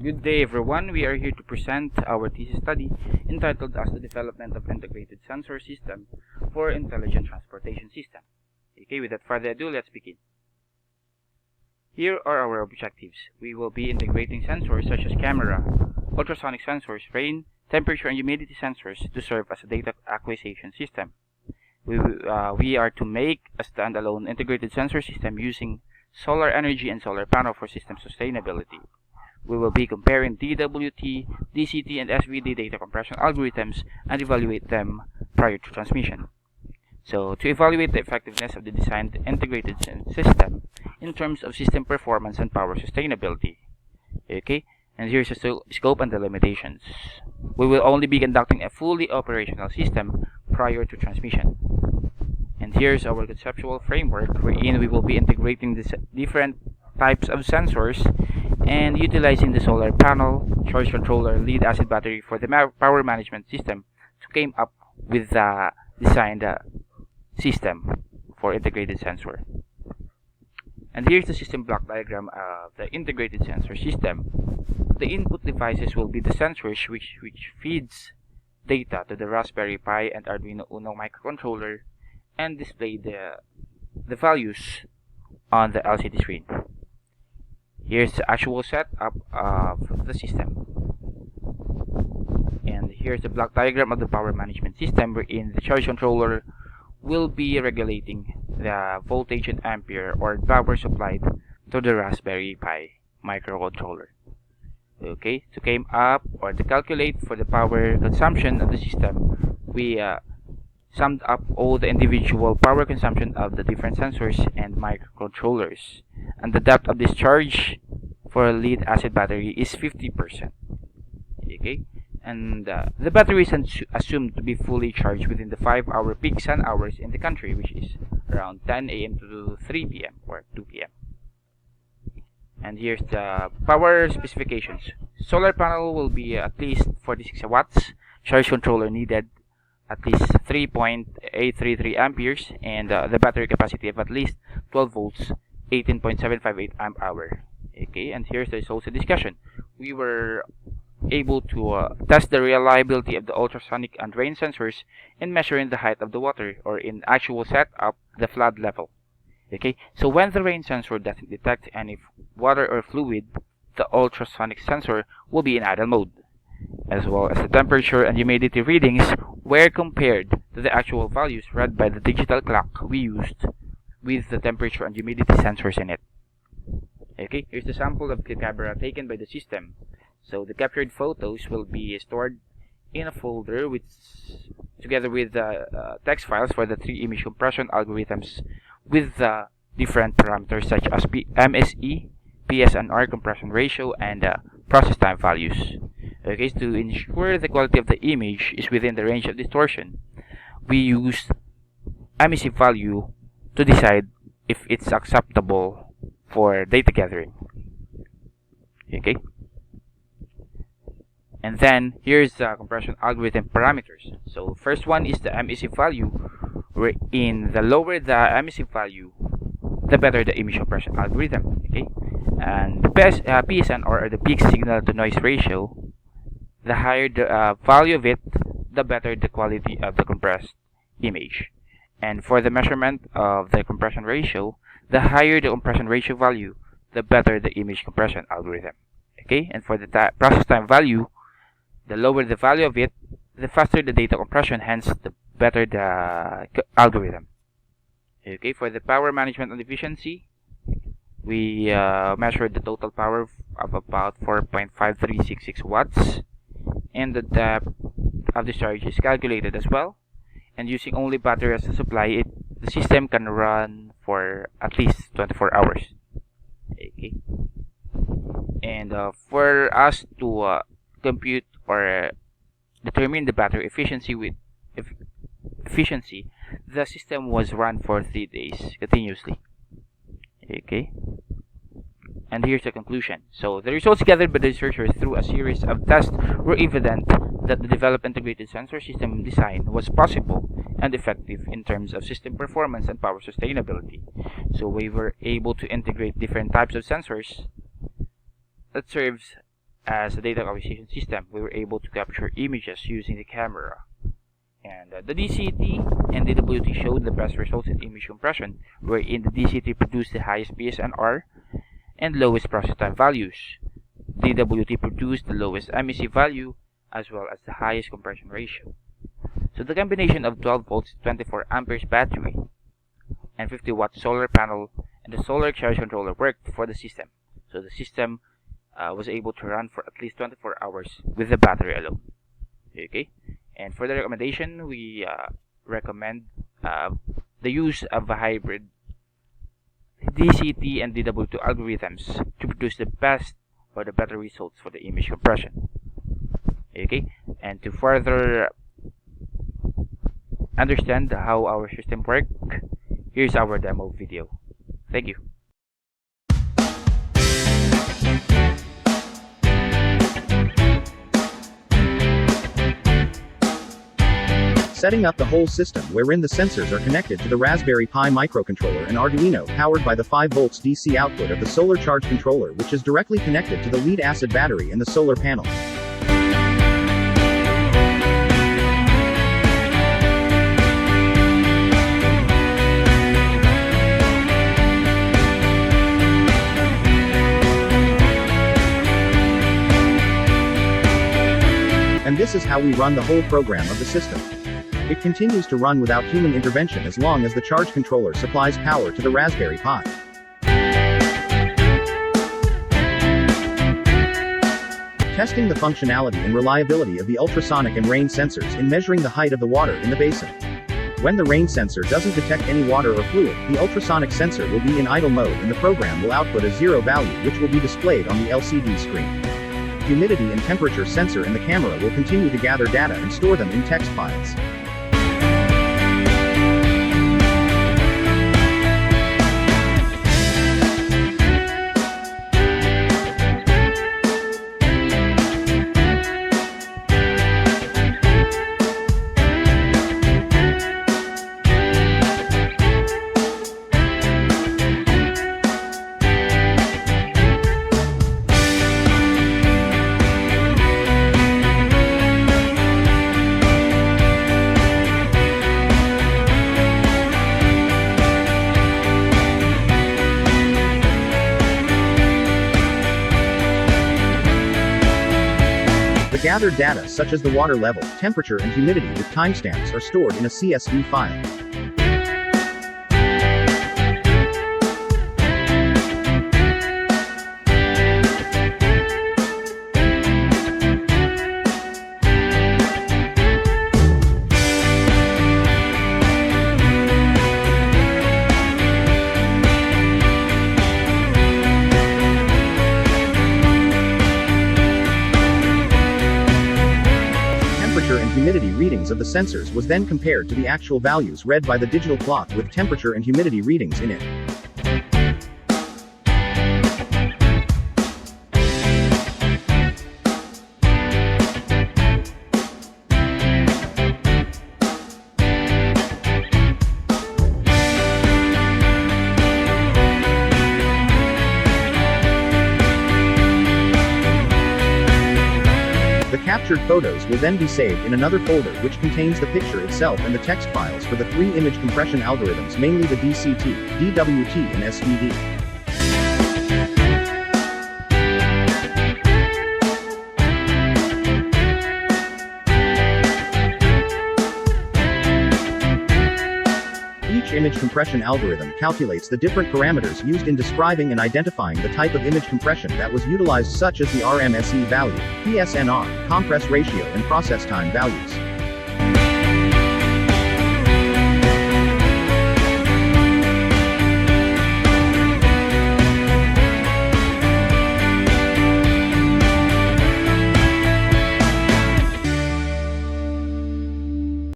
Good day everyone, we are here to present our thesis study entitled as the development of integrated sensor system for intelligent transportation system. Okay, without further ado, let's begin. Here are our objectives. We will be integrating sensors such as camera, ultrasonic sensors, rain, temperature and humidity sensors to serve as a data acquisition system. We are to make a standalone integrated sensor system using solar energy and solar panel for system sustainability. We will be comparing DWT, DCT, and SVD data compression algorithms and evaluate them prior to transmission. So, to evaluate the effectiveness of the designed integrated system in terms of system performance and power sustainability. Okay, and here's the scope and the limitations. We will only be conducting a fully operational system prior to transmission. And here's our conceptual framework wherein we will be integrating the different types of sensors and utilizing the solar panel, charge controller, lead acid battery for the power management system to come up with the designed system for integrated sensor. And here's the system block diagram of the integrated sensor system. The input devices will be the sensors which feeds data to the Raspberry Pi and Arduino Uno microcontroller and display the values on the LCD screen. Here's the actual setup of the system. And here's the block diagram of the power management system wherein the charge controller will be regulating the voltage in ampere or power supplied to the Raspberry Pi microcontroller. Okay, to come up or to calculate for the power consumption of the system, we summed up all the individual power consumption of the different sensors and microcontrollers. And the depth of discharge for a lead acid battery is 50%. Okay, and the battery is assumed to be fully charged within the 5-hour peak sun hours in the country, which is around 10 a.m. to 3 p.m. or 2 p.m. And here's the power specifications. Solar panel will be at least 46 watts, charge controller needed at least 3.833 amperes, and the battery capacity of at least 12 volts, 18.758 amp hour. Okay, and here's the results of discussion. We were able to test the reliability of the ultrasonic and rain sensors in measuring the height of the water, or in actual setup, the flood level. Okay, so when the rain sensor doesn't detect any water or fluid, the ultrasonic sensor will be in idle mode, as well as the temperature and humidity readings were compared to the actual values read by the digital clock we used with the temperature and humidity sensors in it. Okay, here's the sample of the camera taken by the system. So the captured photos will be stored in a folder together with the text files for the 3 image compression algorithms with the different parameters such as MSE, PSNR compression ratio, and process time values. Okay, so to ensure the quality of the image is within the range of distortion, we used MSE value to decide if it's acceptable for data gathering. Okay, and then here's the compression algorithm parameters. So first one is the MSE value, wherein the lower the MSE value, the better the image compression algorithm. Okay, and the PSNR, or the peak signal to noise ratio, the higher the value of it, the better the quality of the compressed image. And for the measurement of the compression ratio, the higher the compression ratio value, the better the image compression algorithm. Okay, and for the process time value, the lower the value of it, the faster the data compression, hence the better the algorithm. Okay, for the power management and efficiency, we measured the total power of about 4.5366 watts, and the depth of discharge is calculated as well. And using only battery as a supply, the system can run for at least 24 hours. Okay, and for us to compute or determine the battery efficiency the system was run for 3 days continuously. Okay, and here's the conclusion. So the results gathered by the researchers through a series of tests were evident that the developed integrated sensor system design was possible and effective in terms of system performance and power sustainability. So we were able to integrate different types of sensors that serves as a data acquisition system, we were able to capture images using the camera. And the DCT and DWT showed the best results in image compression, wherein the DCT produced the highest PSNR and lowest process time values. DWT produced the lowest MEC value as well as the highest compression ratio. So the combination of 12 volts 24 amperes battery and 50-watt solar panel and the solar charge controller worked for the system. So the system was able to run for at least 24 hours with the battery alone. Okay, and for the recommendation, we recommend the use of a hybrid DCT and DW2 algorithms to produce the best or the better results for the image compression. Okay, and to further understand how our system works, here's our demo video. Thank you. Setting up the whole system wherein the sensors are connected to the Raspberry Pi microcontroller and Arduino powered by the 5 volts DC output of the solar charge controller, which is directly connected to the lead acid battery and the solar panel. And this is how we run the whole program of the system. It continues to run without human intervention as long as the charge controller supplies power to the Raspberry Pi. Testing the functionality and reliability of the ultrasonic and rain sensors in measuring the height of the water in the basin. When the rain sensor doesn't detect any water or fluid, the ultrasonic sensor will be in idle mode and the program will output a 0 value which will be displayed on the LCD screen. Humidity and temperature sensor in the camera will continue to gather data and store them in text files. The gathered data such as the water level, temperature and humidity with timestamps are stored in a CSV file. And humidity readings of the sensors was then compared to the actual values read by the digital clock with temperature and humidity readings in it. The captured photos will then be saved in another folder which contains the picture itself and the text files for the 3 image compression algorithms, mainly the DCT, DWT and SVD. Each image compression algorithm calculates the different parameters used in describing and identifying the type of image compression that was utilized, such as the RMSE value, PSNR, compress ratio and process time values.